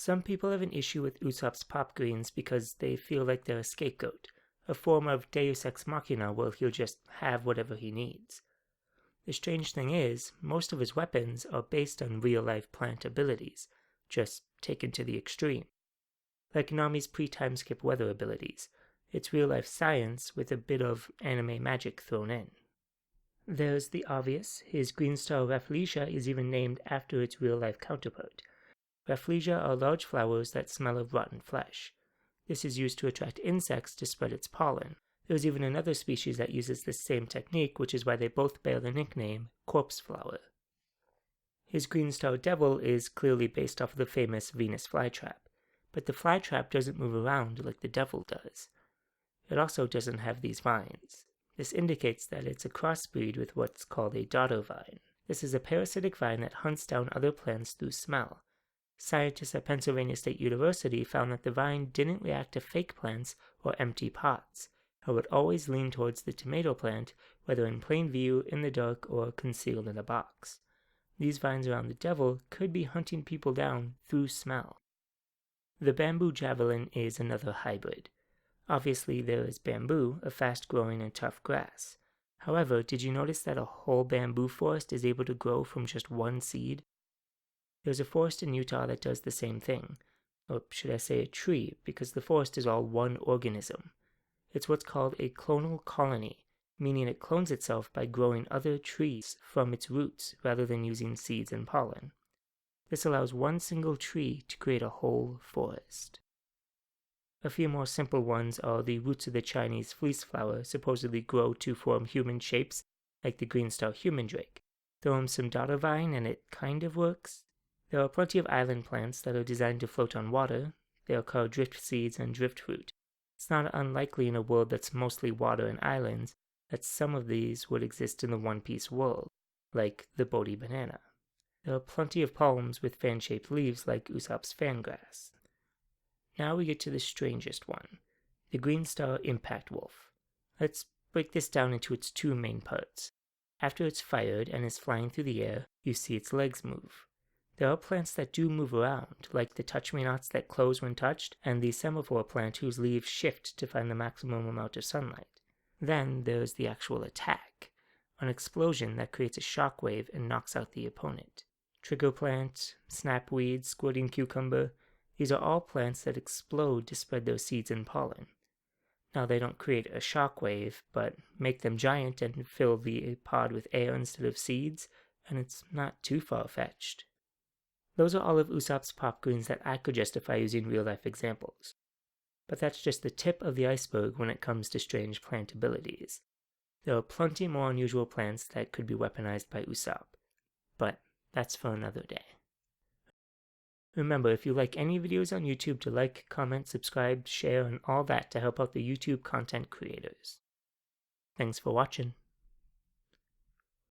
Some people have an issue with Usopp's pop greens because they feel like they're a scapegoat, a form of Deus Ex Machina where he'll just have whatever he needs. The strange thing is, most of his weapons are based on real-life plant abilities, just taken to the extreme. Like Nami's pre-time skip weather abilities, it's real-life science with a bit of anime magic thrown in. There's the obvious, his green star Felicia is even named after its real-life counterpart. Fleece are large flowers that smell of rotten flesh. This is used to attract insects to spread its pollen. There's even another species that uses this same technique, which is why they both bear the nickname corpse flower. His green star devil is clearly based off of the famous Venus flytrap, but the flytrap doesn't move around like the devil does. It also doesn't have these vines. This indicates that it's a crossbreed with what's called a daughter vine. This is a parasitic vine that hunts down other plants through smell. Scientists at Pennsylvania State University found that the vine didn't react to fake plants or empty pots. It would always lean towards the tomato plant, whether in plain view, in the dark, or concealed in a box. These vines around the devil could be hunting people down through smell. The bamboo javelin is another hybrid. Obviously, there is bamboo, a fast-growing and tough grass. However, did you notice that a whole bamboo forest is able to grow from just one seed? There's a forest in Utah that does the same thing. Or should I say a tree, because the forest is all one organism. It's what's called a clonal colony, meaning it clones itself by growing other trees from its roots rather than using seeds and pollen. This allows one single tree to create a whole forest. A few more simple ones are the roots of the Chinese fleece flower supposedly grow to form human shapes like the green star human drake. Throw them some daughter vine and it kind of works. There are plenty of island plants that are designed to float on water. They are called drift seeds and driftfruit. It's not unlikely in a world that's mostly water and islands that some of these would exist in the One Piece world, like the Bodhi banana. There are plenty of palms with fan-shaped leaves like Usopp's fangrass. Now we get to the strangest one, the green star impact wolf. Let's break this down into its two main parts. After it's fired and is flying through the air, you see its legs move. There are plants that do move around, like the touch-me-nots that close when touched, and the semaphore plant whose leaves shift to find the maximum amount of sunlight. Then there's the actual attack, an explosion that creates a shockwave and knocks out the opponent. Trigger plant, snapweed, squirting cucumber, these are all plants that explode to spread their seeds and pollen. Now they don't create a shockwave, but make them giant and fill the pod with air instead of seeds, and it's not too far-fetched. Those are all of Usopp's pop greens that I could justify using real-life examples. But that's just the tip of the iceberg when it comes to strange plant abilities. There are plenty more unusual plants that could be weaponized by Usopp, but that's for another day. Remember, if you like any videos on YouTube, to like, comment, subscribe, share, and all that to help out the YouTube content creators. Thanks for watching.